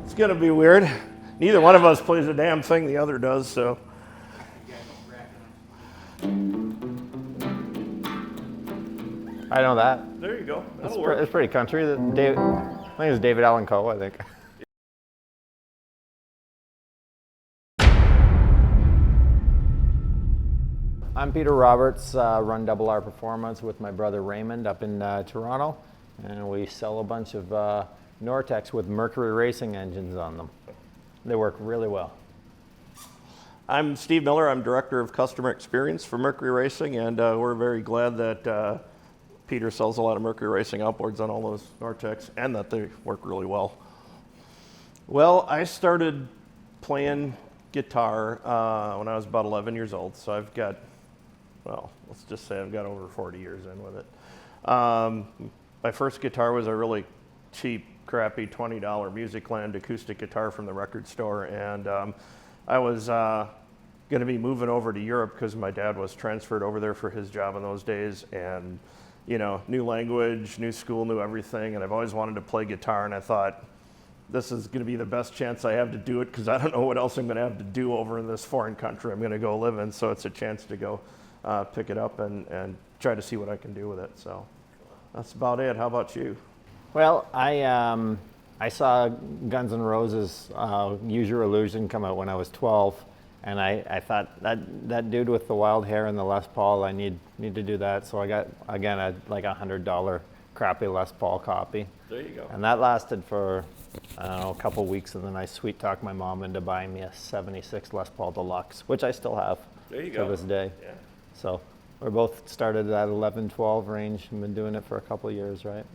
It's gonna be weird. Neither one of us plays a damn thing the other does, so. I know that. There you go. It's pretty country. I think it's David Allan Coe, I think. I'm Peter Roberts, run Double R Performance with my brother Raymond up in Toronto, and we sell a bunch of Nortex with Mercury Racing engines on them. They work really well. I'm Steve Miller. I'm Director of Customer Experience for Mercury Racing, and we're very glad that Peter sells a lot of Mercury Racing outboards on all those Nortex, and that they work really well. Well, I started playing guitar when I was about 11 years old, so I've got, well, let's just say I've got over 40 years in with it. My first guitar was a really cheap, crappy $20 Musicland acoustic guitar from the record store, and I was going to be moving over to Europe because my dad was transferred over there for his job in those days, and you know, new language, new school, new everything, and I've always wanted to play guitar, and I thought, this is going to be the best chance I have to do it because I don't know what else I'm going to have to do over in this foreign country I'm going to go live in, so it's a chance to go pick it up and try to see what I can do with it. So that's about it. How about you? Well, I saw Guns N' Roses' Use Your Illusion come out when I was 12, and I thought that dude with the wild hair and the Les Paul, I need to do that. So I got, again, like $100 crappy Les Paul copy. There you go. And that lasted for, I don't know, a couple weeks, and then I sweet talked my mom into buying me a 76 Les Paul Deluxe, which I still have to this day. Yeah. So we're both started at 11, 12 range and been doing it for a couple of years, right?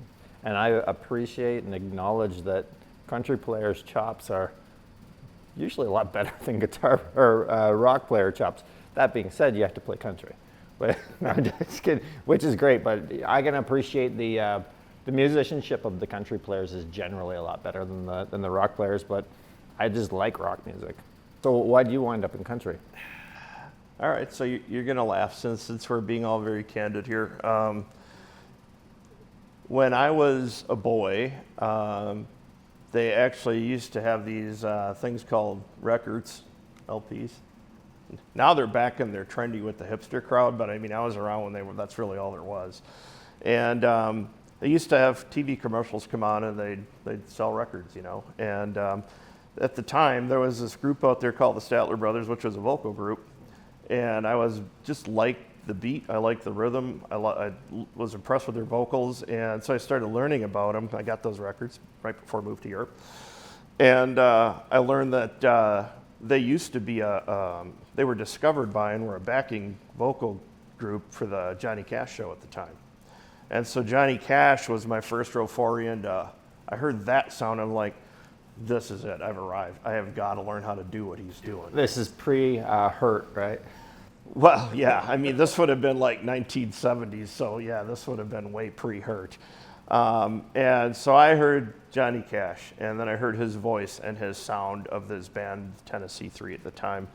And I appreciate and acknowledge that country players' chops are usually a lot better than guitar or rock player chops. That being said, you have to play country. But no, I'm just kidding, which is great, but I can appreciate the musicianship of the country players is generally a lot better than the rock players, but I just like rock music. So why do you wind up in country? All right, so you're going to laugh since we're being all very candid here. When I was a boy, they actually used to have these things called records, LPs. Now they're back and they're trendy with the hipster crowd, but I mean, I was around when that's really all there was. And they used to have TV commercials come on and they'd sell records, you know. And at the time, there was this group out there called the Statler Brothers, which was a vocal group. And I was just liked the beat, I liked the rhythm, I was impressed with their vocals, and so I started learning about them. I got those records right before I moved to Europe. And I learned that they used to be they were discovered by and were a backing vocal group for the Johnny Cash show at the time. And so Johnny Cash was my first real foray into, I heard that sound, I'm like, this is it, I've arrived. I have got to learn how to do what he's doing. This is pre-Hurt, right? Well, yeah, I mean, this would have been like 1970s, so yeah, this would have been way pre-Hurt. And so I heard Johnny Cash, and then I heard his voice and his sound of this band, Tennessee 3 at the time,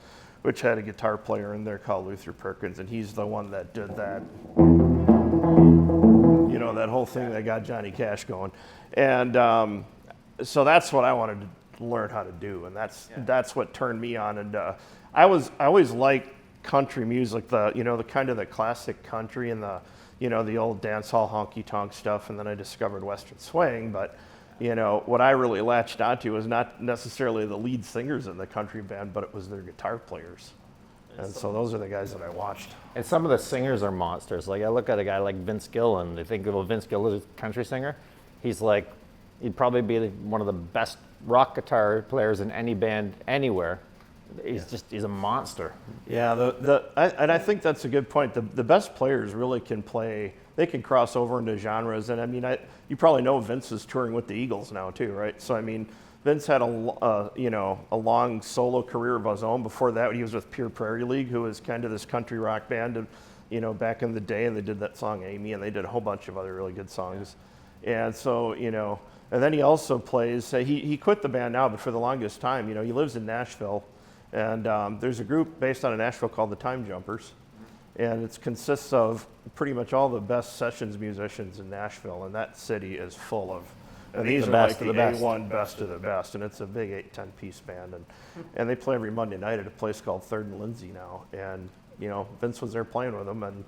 which had a guitar player in there called Luther Perkins, and he's the one that did that, you know, that whole thing that got Johnny Cash going. And so that's what I wanted to learn how to do, and that's what turned me on. And I always liked country music, the kind of the classic country and the old dance hall honky tonk stuff, and then I discovered Western swing. But what I really latched onto was not necessarily the lead singers in the country band, but it was their guitar players. And so those are the guys that I watched. And some of the singers are monsters. Like I look at a guy like Vince Gill, and they think of Vince Gill as a country singer. He'd probably be one of the best rock guitar players in any band anywhere. He's a monster. Yeah, and I think that's a good point. The best players really can play. They can cross over into genres, and I mean, you probably know Vince is touring with the Eagles now too, right? So I mean, Vince had a long solo career of his own. Before that, he was with Pure Prairie League, who was kind of this country rock band, back in the day, and they did that song Amy, and they did a whole bunch of other really good songs. And so and then he also plays. He quit the band now, but for the longest time, he lives in Nashville. And there's a group based out of Nashville called the Time Jumpers, and it consists of pretty much all the best sessions musicians in Nashville, and that city is full of And these The are best like of the the best. A1 best of the best, and it's a big 8-10-piece band, and they play every Monday night at a place called Third and Lindsay now, and Vince was there playing with them, and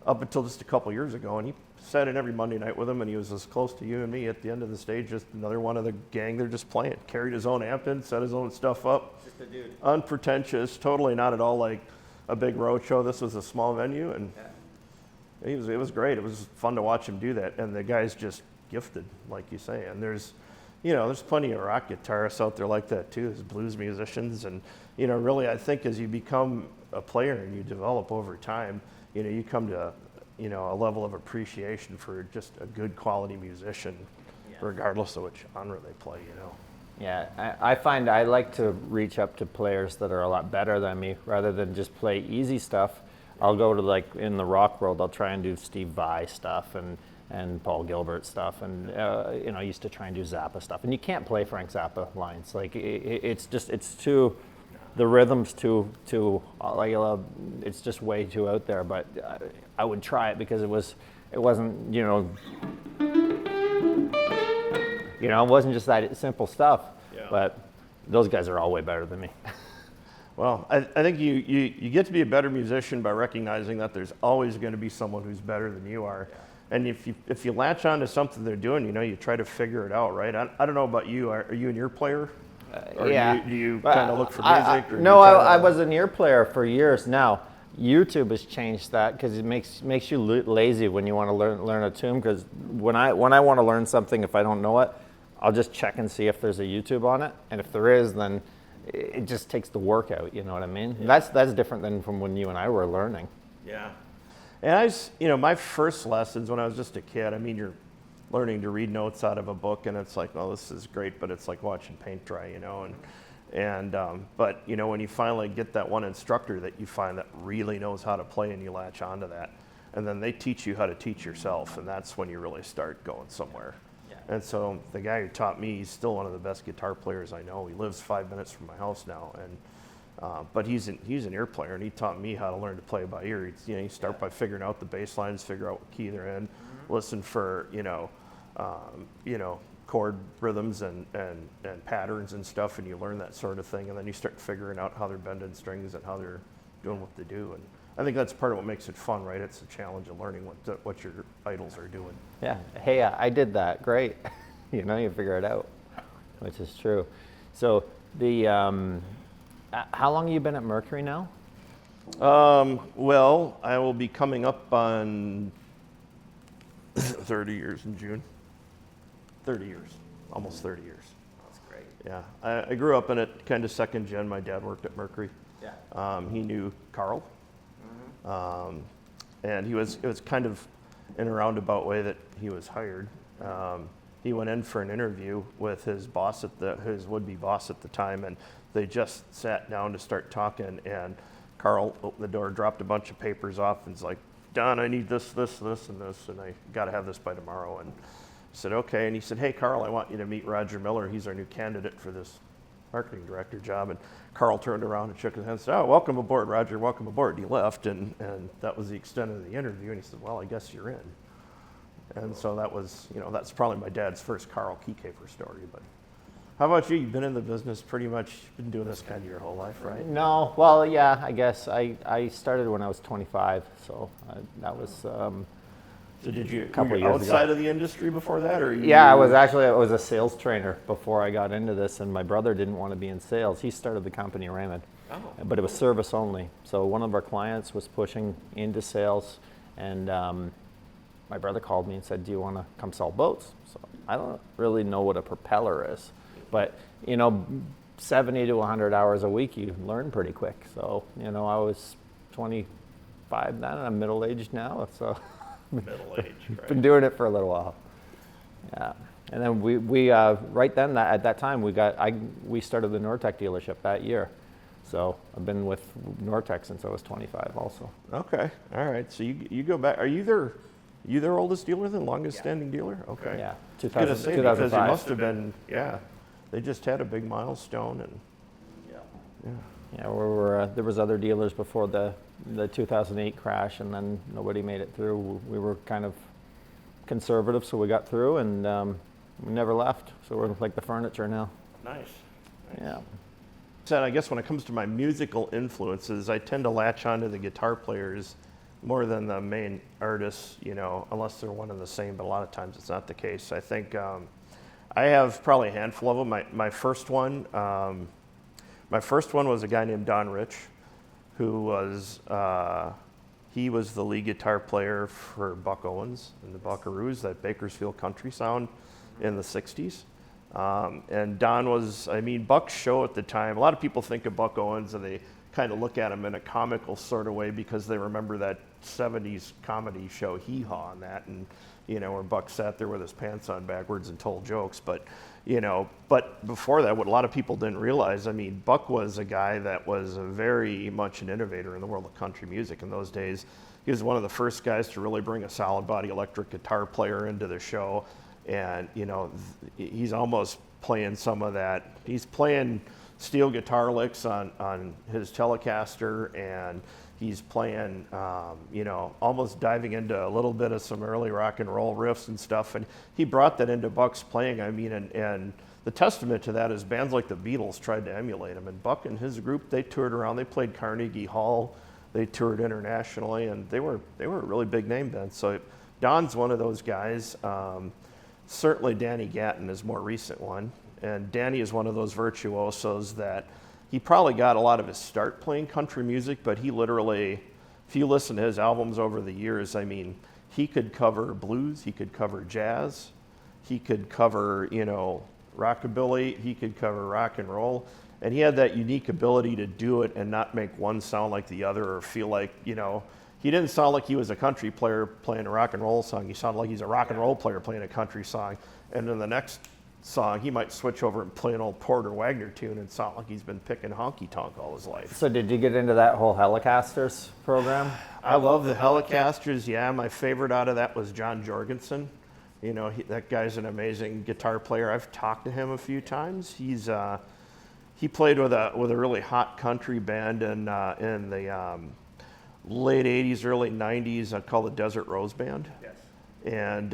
up until just a couple years ago, and he sat in every Monday night with them, and he was as close to you and me at the end of the stage, just another one of the gang. They're just playing, carried his own amp in, set his own stuff up, Just a dude. unpretentious, totally not at all like a big road show. This was a small venue, and it was great. It was fun to watch him do that, and the guy's just gifted, like you say. And there's plenty of rock guitarists out there like that too. There's blues musicians, and really, I think as you become a player and you develop over time, you come to a level of appreciation for just a good quality musician, regardless of which genre they play. Yeah, I find I like to reach up to players that are a lot better than me rather than just play easy stuff. I'll go to, like, in the rock world, I'll try and do Steve Vai stuff and Paul Gilbert stuff, and I used to try and do Zappa stuff. And you can't play Frank Zappa lines. Like, it's too, the rhythm's too like, it's just way too out there. But I would try it because it wasn't it wasn't just that simple stuff. Yeah. But those guys are all way better than me. Well, I think you get to be a better musician by recognizing that there's always going to be someone who's better than you are. And if you latch on to something they're doing, you try to figure it out, right? I don't know about you. Are you an ear player? Or Yeah. do you kind of look for music? I was an ear player for years. Now, YouTube has changed that because it makes you lazy when you want to learn a tune. Because when I want to learn something, if I don't know it, I'll just check and see if there's a YouTube on it. And if there is, then it just takes the work out. You know what I mean? Yeah. That's different than from when you and I were learning. Yeah. And my first lessons when I was just a kid, you're learning to read notes out of a book, and it's like, oh, this is great, but it's like watching paint dry, but when you finally get that one instructor that you find that really knows how to play, and you latch onto that, and then they teach you how to teach yourself, and that's when you really start going somewhere. Yeah. And so the guy who taught me, he's still one of the best guitar players I know. He lives 5 minutes from my house now, and but he's an ear player, and he taught me how to learn to play by ear. You start by figuring out the bass lines, figure out what key they're in, listen for chord rhythms and patterns and stuff, and you learn that sort of thing, and then you start figuring out how they're bending strings and how they're doing what they do. And I think that's part of what makes it fun, right? It's a challenge of learning what your idols are doing. Yeah. Hey, I did that. Great. You figure it out, which is true. So how long have you been at Mercury now? Well, I will be coming up on 30 years in June. 30 years, almost 30 years. That's great. Yeah, I grew up in it, kind of second gen. My dad worked at Mercury. Yeah. He knew Carl, and it was kind of in a roundabout way that he was hired. He went in for an interview with his boss his would-be boss at the time, and they just sat down to start talking. And Carl opened the door, dropped a bunch of papers off, and was like, "Don, I need this, and this, and I got to have this by tomorrow." And I said, "Okay." And he said, "Hey, Carl, I want you to meet Roger Miller. He's our new candidate for this marketing director job." And Carl turned around and shook his hand and said, "Oh, welcome aboard, Roger, welcome aboard." And he left, and that was the extent of the interview. And he said, "Well, I guess you're in." And so that was, that's probably my dad's first Carl Keycaper story. But how about you? You've been in the business pretty much, been doing this kind of your whole life, right? No, well, yeah, I guess I started when I was 25, so that was So did you, couple were you years ago. outside of the industry before that, or Yeah, I was a sales trainer before I got into this, and my brother didn't want to be in sales. He started the company Raymond, but it was service only. So one of our clients was pushing into sales, and my brother called me and said, "Do you want to come sell boats?" So I don't really know what a propeller is, but 70 to 100 hours a week, you learn pretty quick. So I was 25 then, and I'm middle-aged now, so. middle-aged, right? Been doing it for a little while. Yeah, and then we right then at that time we started the Nortec dealership that year, so I've been with Nortec since I was 25 also. Okay, all right. So you go back. Are you their oldest dealer, then longest standing dealer? Okay. Yeah, I was gonna say, because 2005. you must have been. Yeah, they just had a big milestone, and Yeah, there was other dealers before the 2008 crash, and then nobody made it through. We were kind of conservative, so we got through, and We never left, so we're like the furniture now. Nice. Yeah. Said, I guess when it comes to my musical influences, I tend to latch onto the guitar players more than the main artists, unless they're one and the same, but a lot of times it's not the case. I think I have probably a handful of them. My first one was a guy named Don Rich, who was, he was the lead guitar player for Buck Owens and the Buckaroos, that Bakersfield country sound in the 60s. And Don was, Buck's show at the time, a lot of people think of Buck Owens and they kind of look at him in a comical sort of way because they remember that 70s comedy show Hee Haw and that, and where Buck sat there with his pants on backwards and told jokes. But before that, what a lot of people didn't realize, Buck was a guy that was very much an innovator in the world of country music in those days. He was one of the first guys to really bring a solid body electric guitar player into the show. And, he's almost playing some of that. He's playing steel guitar licks on his Telecaster, and he's playing, almost diving into a little bit of some early rock and roll riffs and stuff. And he brought that into Buck's playing. And the testament to that is bands like the Beatles tried to emulate him. And Buck and his group, they toured around. They played Carnegie Hall. They toured internationally, and they were a really big name then. So Don's one of those guys. Certainly Danny Gatton is a more recent one. And Danny is one of those virtuosos that he probably got a lot of his start playing country music, but he literally, if you listen to his albums over the years, he could cover blues, he could cover jazz, he could cover, rockabilly, he could cover rock and roll. And he had that unique ability to do it and not make one sound like the other or feel like, he didn't sound like he was a country player playing a rock and roll song. He sounded like he's a rock and roll player playing a country song. And then the next song, he might switch over and play an old Porter Wagner tune and sound like he's been picking honky-tonk all his life. So did you get into that whole Helicasters program? I love the Helicasters, yeah. My favorite out of that was John Jorgensen. That guy's an amazing guitar player. I've talked to him a few times. He played with a really hot country band in the late 80s, early 90s called the Desert Rose Band. Yes. And,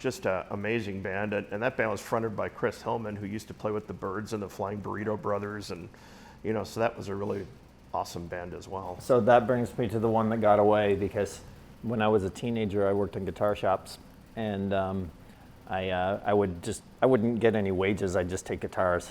just an amazing band. And that band was fronted by Chris Hillman, who used to play with the Byrds and the Flying Burrito Brothers. And, so that was a really awesome band as well. So that brings me to the one that got away, because when I was a teenager, I worked in guitar shops, and I wouldn't get any wages. I'd just take guitars,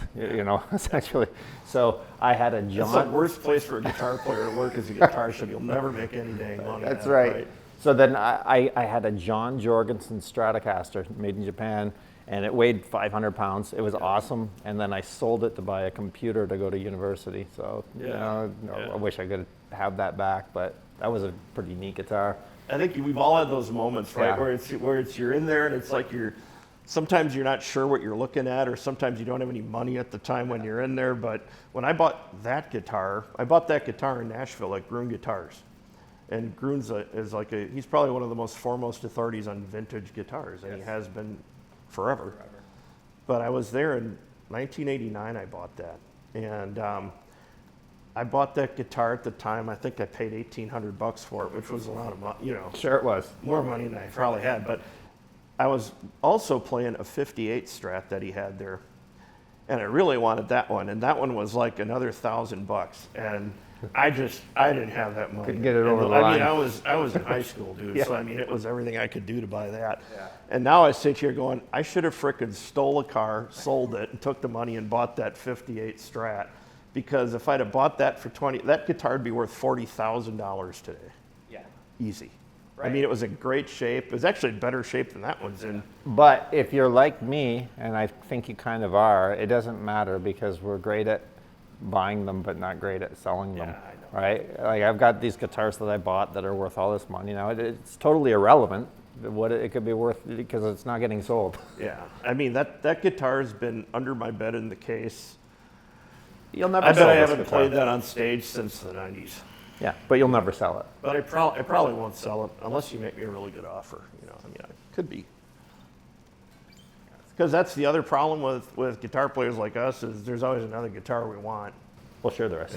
essentially. So I had a It's the worst place for a guitar player to work is a guitar shop. You'll never make any dang money. That's right. So then I had a John Jorgensen Stratocaster made in Japan, and it weighed 500 pounds. It was awesome. And then I sold it to buy a computer to go to university. So, I wish I could have that back, but that was a pretty neat guitar. I think we've all had those moments, right, Yeah. where it's you're in there and it's like sometimes you're not sure what you're looking at, or sometimes you don't have any money at the time when you're in there. But when I bought that guitar in Nashville at Grun Guitars. And Grun's he's probably one of the most foremost authorities on vintage guitars, and Yes. he has been forever. But I was there in 1989, I bought that. And I bought that guitar at the time. I think I paid $1,800 for it, which was a lot of money, Sure it was. more money than I probably had. But I was also playing a 58 Strat that he had there, and I really wanted that one. And that one was like another $1,000, and I didn't have that money. Couldn't get it over the line. I was in high school, dude. Yeah. So it was everything I could do to buy that. Yeah. And now I sit here going, I should have frickin' stole a car, sold it, and took the money and bought that 58 Strat. Because if I'd have bought that for that guitar would be worth $40,000 today. Yeah. Easy. Right. It was in great shape. It was actually in better shape than that one's in. But if you're like me, and I think you kind of are, it doesn't matter, because we're great at buying them but not great at selling them. Yeah, I know. Right? Like, I've got these guitars that I bought that are worth all this money now. It's totally irrelevant what it could be worth, because it's not getting sold. Yeah. That guitar's been under my bed in the case. You'll never I sell bet I this haven't guitar. played that on stage since the 90s. Yeah, but you'll never sell it. But I probably won't sell it unless you make me a really good offer. It could be. Because that's the other problem with guitar players like us is there's always another guitar we want. Well, sure there is.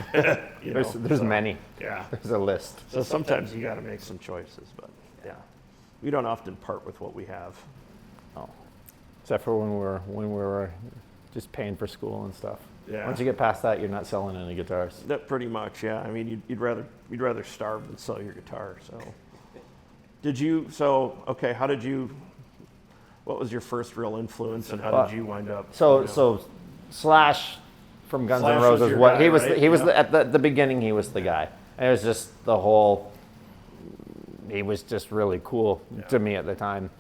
There's many. Yeah. There's a list. So sometimes you got to make some choices, but yeah, we don't often part with what we have. Oh. except for when we were just paying for school and stuff. Yeah. Once you get past that, you're not selling any guitars. That pretty much, yeah. I mean, you'd rather starve than sell your guitar. So, okay, what was your first real influence, and how did you wind up? So Slash from Guns N' Slash was Roses, your what guy, he was, right? he was Yeah. at the beginning. He was the guy. And it was just the whole. He was just really cool to me at the time,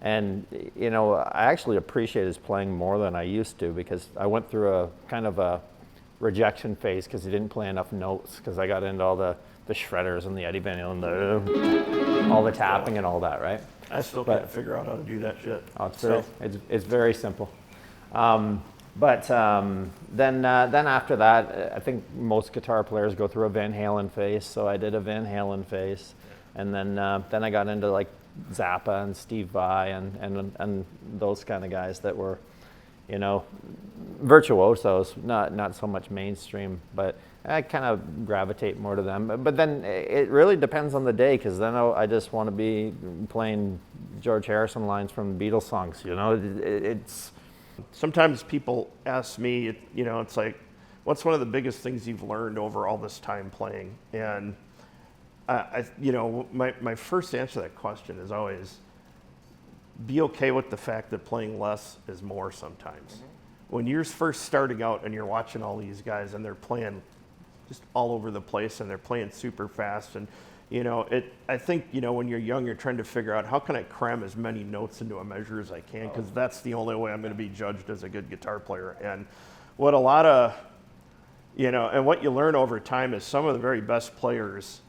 and I actually appreciate his playing more than I used to, because I went through a kind of a rejection phase because he didn't play enough notes, because I got into all the shredders and the Eddie Van Halen, all the tapping and all that, right? I still can't figure out how to do that shit. Oh, it's very simple. Then after that, I think most guitar players go through a Van Halen phase. So I did a Van Halen phase, and then I got into like Zappa and Steve Vai and those kind of guys that were, virtuosos, not so much mainstream, but I kind of gravitate more to them. But then it really depends on the day, because then I just want to be playing George Harrison lines from Beatles songs. It's Sometimes people ask me, it's like, what's one of the biggest things you've learned over all this time playing? And my first answer to that question is always, be okay with the fact that playing less is more sometimes. Mm-hmm. When you're first starting out and you're watching all these guys and they're playing just all over the place and they're playing super fast, and I think when you're young, you're trying to figure out, how can I cram as many notes into a measure as I can, because that's the only way I'm going to be judged as a good guitar player. And what a lot of and what you learn over time is some of the very best players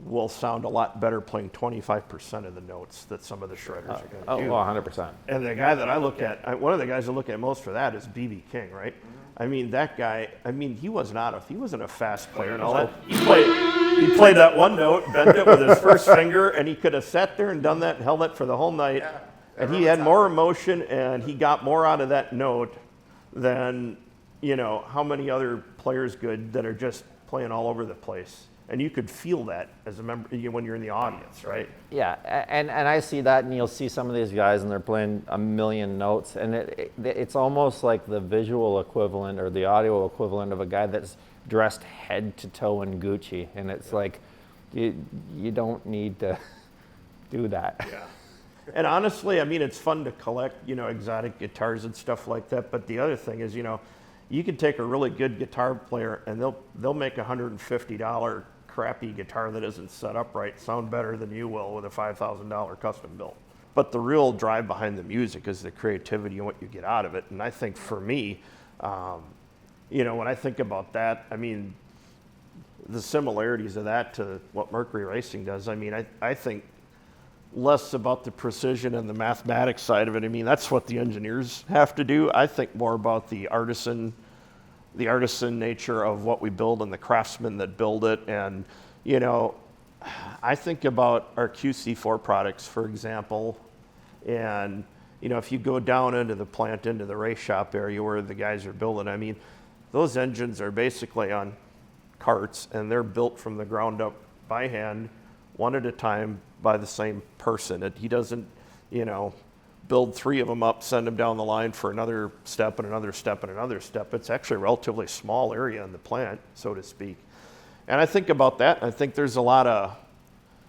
will sound a lot better playing 25% of the notes that some of the shredders are going to do. 100%. And the guy that I look at, one of the guys I look at most for that is B.B. King, right? Mm-hmm. I mean, that guy, he wasn't a fast player and all that. He played that one note, bent it with his first finger, and he could have sat there and done that and held it for the whole night. Yeah, and he had more emotion, and he got more out of that note than, how many other players good that are just playing all over the place. And you could feel that as a member when you're in the audience, right? Yeah, and I see that, and you'll see some of these guys, and they're playing a million notes, and it's almost like the visual equivalent or the audio equivalent of a guy that's dressed head to toe in Gucci, and it's like, you don't need to do that. Yeah. And honestly, it's fun to collect, exotic guitars and stuff like that. But the other thing is, you can take a really good guitar player and they'll make a $150 crappy guitar that isn't set up right sound better than you will with a $5,000 custom built. But the real drive behind the music is the creativity and what you get out of it. And I think for me, when I think about that, the similarities of that to what Mercury Racing does, I think less about the precision and the mathematics side of it. That's what the engineers have to do. I think more about the artisan nature of what we build and the craftsmen that build it. And, I think about our QC4 products, for example, and, if you go down into the plant, into the race shop area where the guys are building, those engines are basically on carts, and they're built from the ground up by hand, one at a time, by the same person. He doesn't, build 3 of them up, send them down the line for another step and another step and another step. It's actually a relatively small area in the plant, so to speak. And I think about that. I think there's a lot of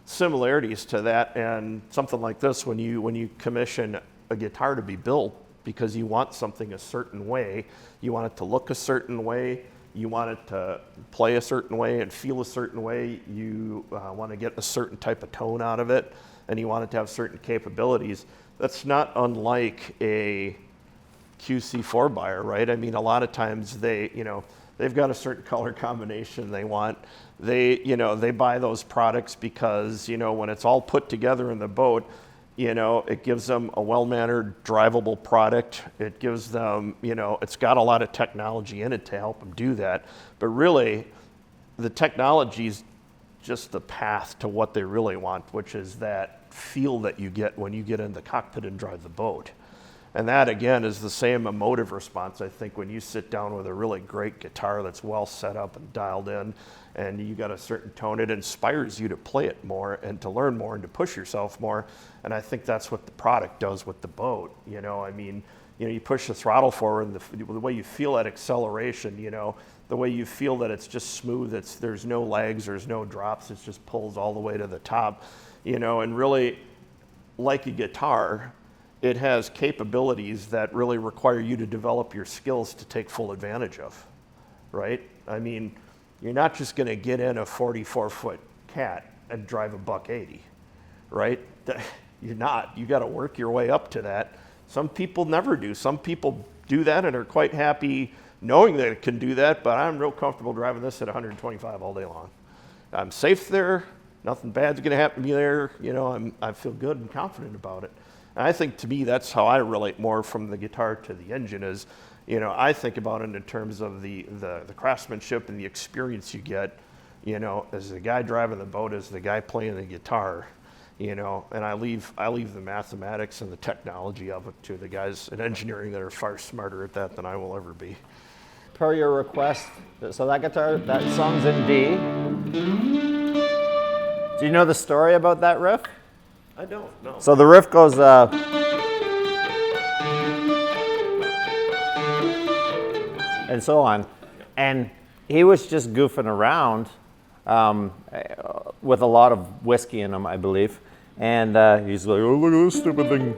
similarities to that, and something like this, when you commission a guitar to be built because you want something a certain way, you want it to look a certain way, you want it to play a certain way and feel a certain way, you want to get a certain type of tone out of it, and you want it to have certain capabilities. That's not unlike a QC4 buyer, right? A lot of times they've got a certain color combination they want. They buy those products because, when it's all put together in the boat, it gives them a well-mannered, drivable product. It gives them, it's got a lot of technology in it to help them do that. But really, the technology's just the path to what they really want, which is that feel that you get when you get in the cockpit and drive the boat. And that, again, is the same emotive response, I think, when you sit down with a really great guitar that's well set up and dialed in, and you got a certain tone. It inspires you to play it more and to learn more and to push yourself more. And I think that's what the product does with the boat. I mean, you push the throttle forward, and the way you feel that acceleration, the way you feel that it's just smooth, there's no lags, there's no drops, it just pulls all the way to the top, and really, like a guitar, it has capabilities that really require you to develop your skills to take full advantage of, right? I mean, you're not just going to get in a 44-foot Cat and drive a $180, right? You're not. You got to work your way up to that. Some people never do. Some people do that and are quite happy knowing that it can do that, but I'm real comfortable driving this at 125 all day long. I'm safe there. Nothing bad's going to happen to me there. I feel good and confident about it. And I think, to me, that's how I relate more from the guitar to the engine is, I think about it in terms of the craftsmanship and the experience you get, as the guy driving the boat, as the guy playing the guitar, and I leave the mathematics and the technology of it to the guys in engineering that are far smarter at that than I will ever be. Per your request, so that song's in D. Do you know the story about that riff? I don't know. So the riff goes, and so on. And he was just goofing around with a lot of whiskey in him, I believe. And he's like, oh, look at this stupid thing.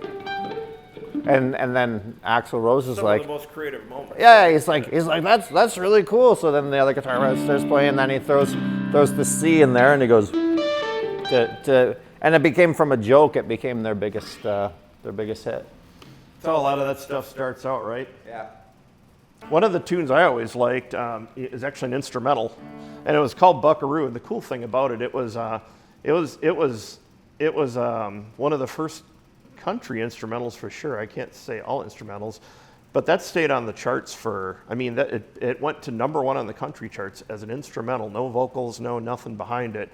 And then Axl Rose is like, some of the most creative moments. yeah, he's like that's really cool. So then the other guitarist starts playing, and then he throws the C in there, and he goes and it became, from a joke, it became their biggest hit. That's how a lot of that stuff starts out, right? Yeah. One of the tunes I always liked is actually an instrumental, and it was called Buckaroo. And the cool thing about it, it was one of the first country instrumentals for sure. I can't say all instrumentals, but that stayed on the charts for. I mean, it went to #1 on the country charts as an instrumental. No vocals, no nothing behind it.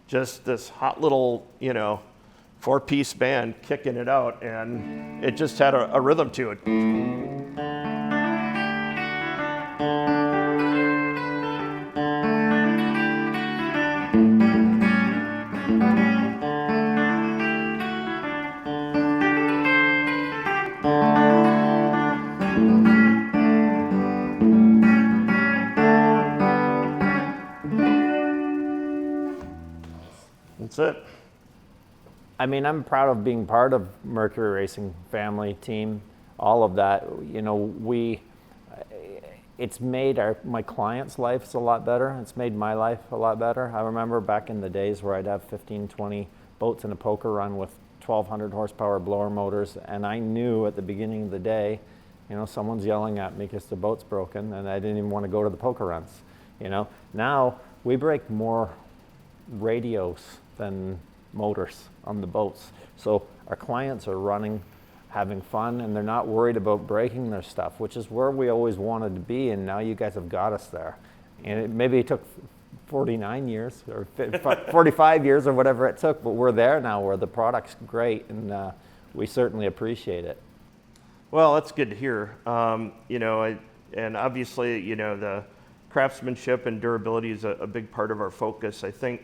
Just this hot little, 4-piece band kicking it out, and it just had a rhythm to it. That's it. I mean, I'm proud of being part of Mercury Racing family, team, all of that. It's made my clients' lives a lot better. It's made my life a lot better. I remember back in the days where I'd have 15, 20 boats in a poker run with 1,200 horsepower blower motors, and I knew at the beginning of the day, someone's yelling at me because the boat's broken, and I didn't even want to go to the poker runs. Now we break more radios than motors on the boats. So our clients are running, having fun, and they're not worried about breaking their stuff, which is where we always wanted to be, and now you guys have got us there. And maybe it took 49 years or 45 years or whatever it took, but we're there now where the product's great, and we certainly appreciate it. Well, that's good to hear. And obviously, the craftsmanship and durability is a big part of our focus. I think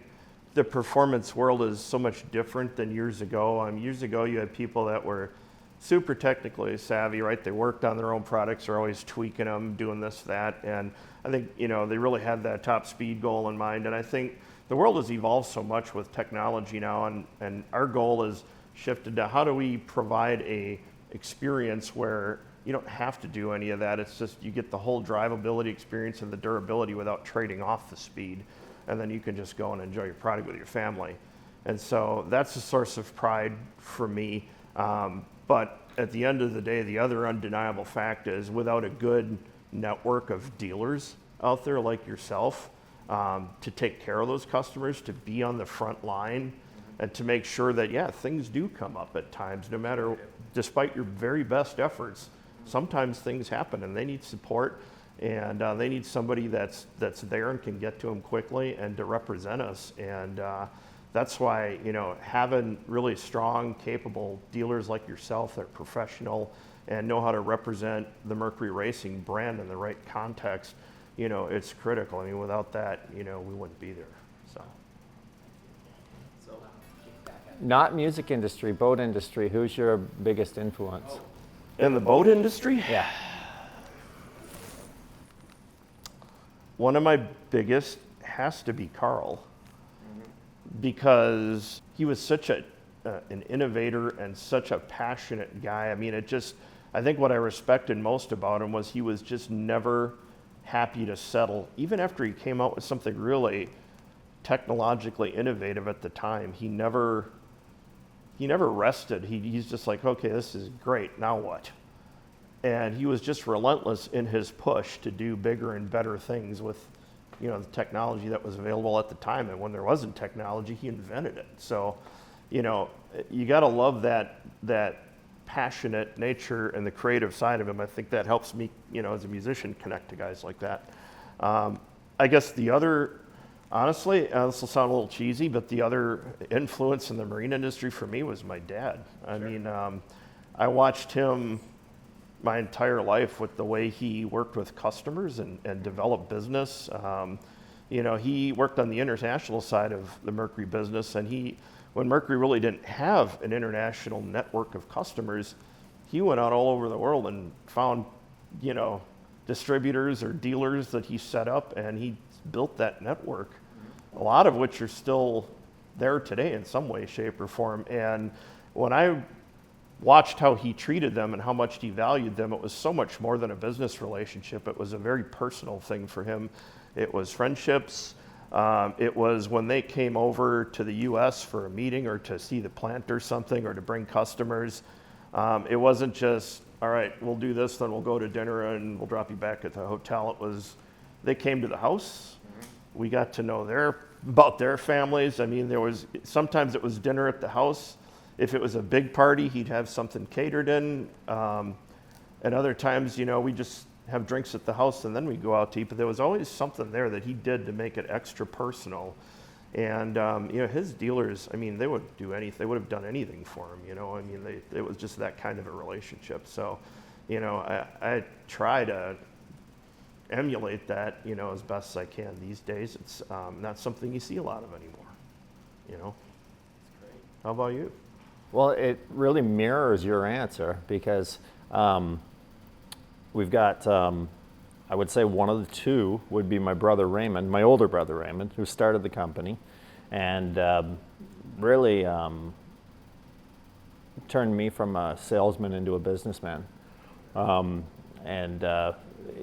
the performance world is so much different than years ago. Years ago, you had people that were super technically savvy, right? They worked on their own products, they're always tweaking them, doing this, that. And I think, they really had that top speed goal in mind. And I think the world has evolved so much with technology now, and our goal is shifted to how do we provide a experience where you don't have to do any of that. It's just you get the whole drivability experience and the durability without trading off the speed. And then you can just go and enjoy your product with your family. And so that's a source of pride for me. But at the end of the day, the other undeniable fact is without a good network of dealers out there like yourself to take care of those customers, to be on the front line, and to make sure that, things do come up at times, no matter, despite your very best efforts, sometimes things happen and they need support. And they need somebody that's there and can get to them quickly and to represent us. And that's why, having really strong, capable dealers like yourself that are professional and know how to represent the Mercury Racing brand in the right context, it's critical. I mean, without that, we wouldn't be there. So. Not music industry, boat industry. Who's your biggest influence? In the boat industry? Yeah. One of my biggest has to be Carl, because he was such an innovator and such a passionate guy. I mean, I think what I respected most about him was he was just never happy to settle. Even after he came out with something really technologically innovative at the time, he never rested. He's just like, okay, this is great, now what? And he was just relentless in his push to do bigger and better things with, the technology that was available at the time. And when there wasn't technology, he invented it. So, you got to love that passionate nature and the creative side of him. I think that helps me, as a musician, connect to guys like that. I guess the other, honestly, this will sound a little cheesy, but the other influence in the marine industry for me was my dad. I mean, I watched him my entire life with the way he worked with customers and developed business. He worked on the international side of the Mercury business, and when Mercury really didn't have an international network of customers, he went out all over the world and found, distributors or dealers that he set up, and he built that network, a lot of which are still there today in some way, shape, or form. And when I watched how he treated them and how much he valued them, it was so much more than a business relationship. It was a very personal thing for him. It was friendships. It was when they came over to the U.S. for a meeting or to see the plant or something, or to bring customers. It wasn't just, all right, we'll do this, then we'll go to dinner and we'll drop you back at the hotel. It was, they came to the house. We got to know about their families. I mean, sometimes it was dinner at the house. If it was a big party, he'd have something catered in. And other times, we just have drinks at the house and then we go out to eat. But there was always something there that he did to make it extra personal. And, his dealers, I mean, they would do anything. They would have done anything for him, I mean, it was just that kind of a relationship. So, I try to emulate that, as best as I can these days. It's not something you see a lot of anymore, That's great. How about you? Well, it really mirrors your answer, because we've got, I would say one of the two would be my brother Raymond, my older brother Raymond, who started the company and really turned me from a salesman into a businessman.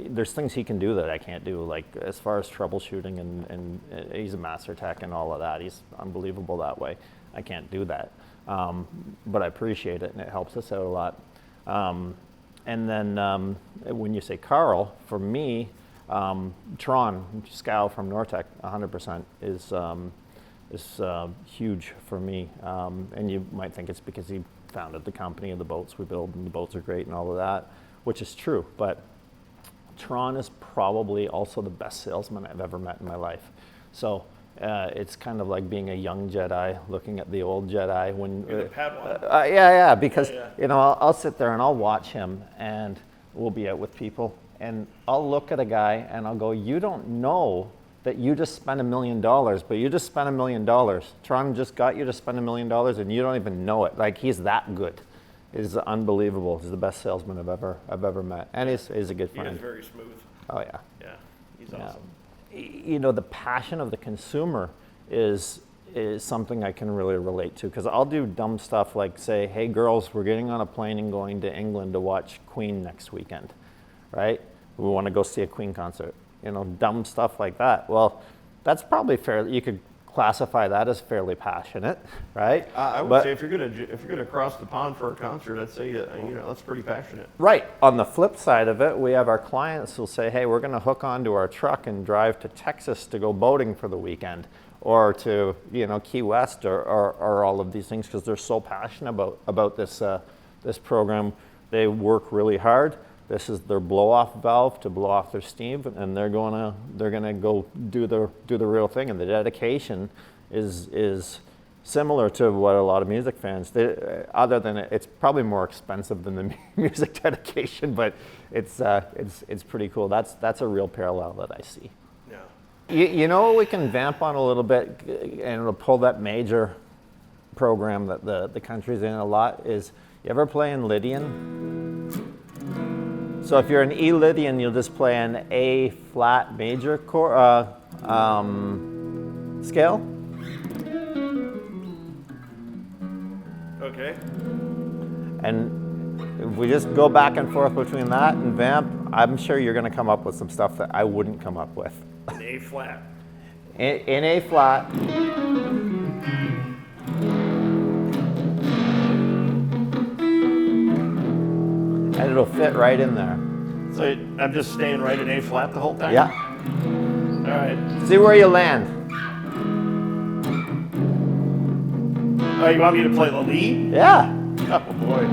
There's things he can do that I can't do, like as far as troubleshooting, and he's a master tech and all of that. He's unbelievable that way. I can't do that. But I appreciate it, and it helps us out a lot. And then when you say Carl, for me, Tron, Scal from Nortec, 100% is huge for me. And you might think it's because he founded the company and the boats we build, and the boats are great and all of that, which is true. But Tron is probably also the best salesman I've ever met in my life. So it's kind of like being a young Jedi looking at the old Jedi. When You're the Padawan. Because Yeah. I'll sit there and I'll watch him, and we'll be out with people, and I'll look at a guy and I'll go, you don't know that you just spent $1 million, but you just spent $1 million. Tron just got you to spend $1 million, and you don't even know it. Like, he's that good. He's unbelievable. He's the best salesman I've ever met, and he's a good friend. He is very smooth. Oh yeah. Yeah, he's awesome. The passion of the consumer is something I can really relate to, because I'll do dumb stuff like say, hey girls, we're getting on a plane and going to England to watch Queen next weekend, right? We want to go see a Queen concert. Dumb stuff like that. Well, that's probably fair. You could classify that as fairly passionate, right? I would say if you're gonna cross the pond for a concert, I'd say that's pretty passionate. Right. On the flip side of it, we have our clients who'll say, hey, we're going to hook onto our truck and drive to Texas to go boating for the weekend, or to Key West, or all of these things, because they're so passionate about this program. They work really hard. This is their blow-off valve to blow off their steam, and they're gonna go do the real thing. And the dedication is similar to what a lot of music fans, other than it's probably more expensive than the music dedication, but it's pretty cool. That's a real parallel that I see. Yeah. You know what we can vamp on a little bit, and it'll pull that major program that the country's in a lot, is you ever play in Lydian? So if you're an E Lydian, you'll just play an A flat major scale. Okay. And if we just go back and forth between that and vamp, I'm sure you're going to come up with some stuff that I wouldn't come up with. An A flat. In A flat. And it'll fit right in there. So I'm just staying right in A flat the whole time? Yeah. All right. See where you land. Oh, you want me to play the lead? Yeah. Oh, boy.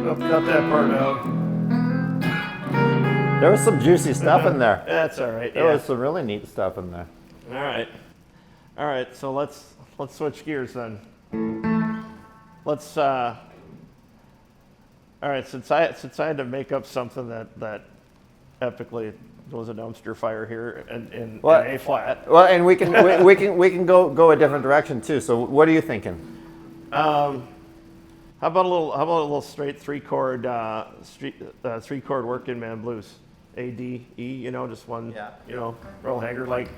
Oh, cut that part out. There was some juicy stuff in there. That's all right. There was some really neat stuff in there. All right. All right. So let's switch gears then. Let's. All right. Since I had to make up something that epically was a dumpster fire here in A flat. Well, and we can go a different direction too. So what are you thinking? How about a little straight three chord working man blues, A D E. You know, just one. Yeah. You know, Earl Haggard like.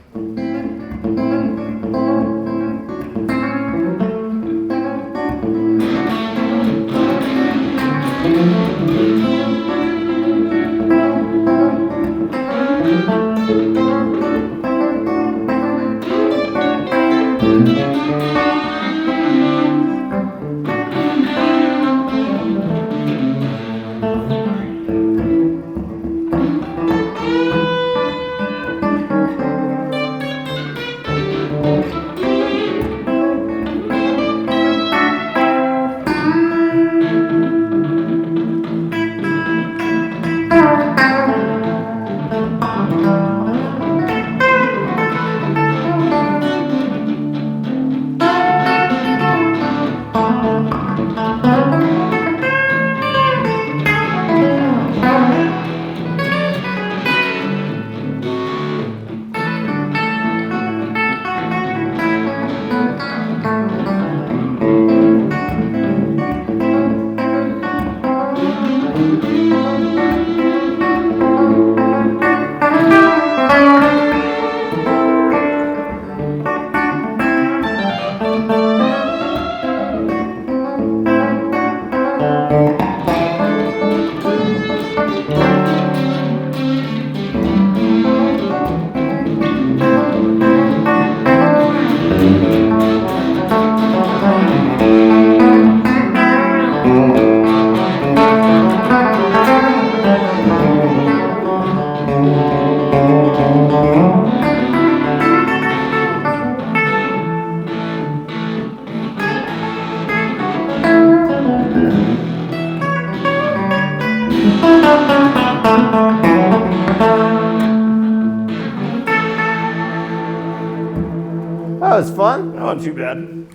That was fun. Not too bad.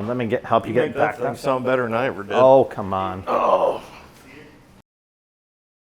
Let me help you get Make that back thing up. sound better than I ever did. Oh, come on. Oh.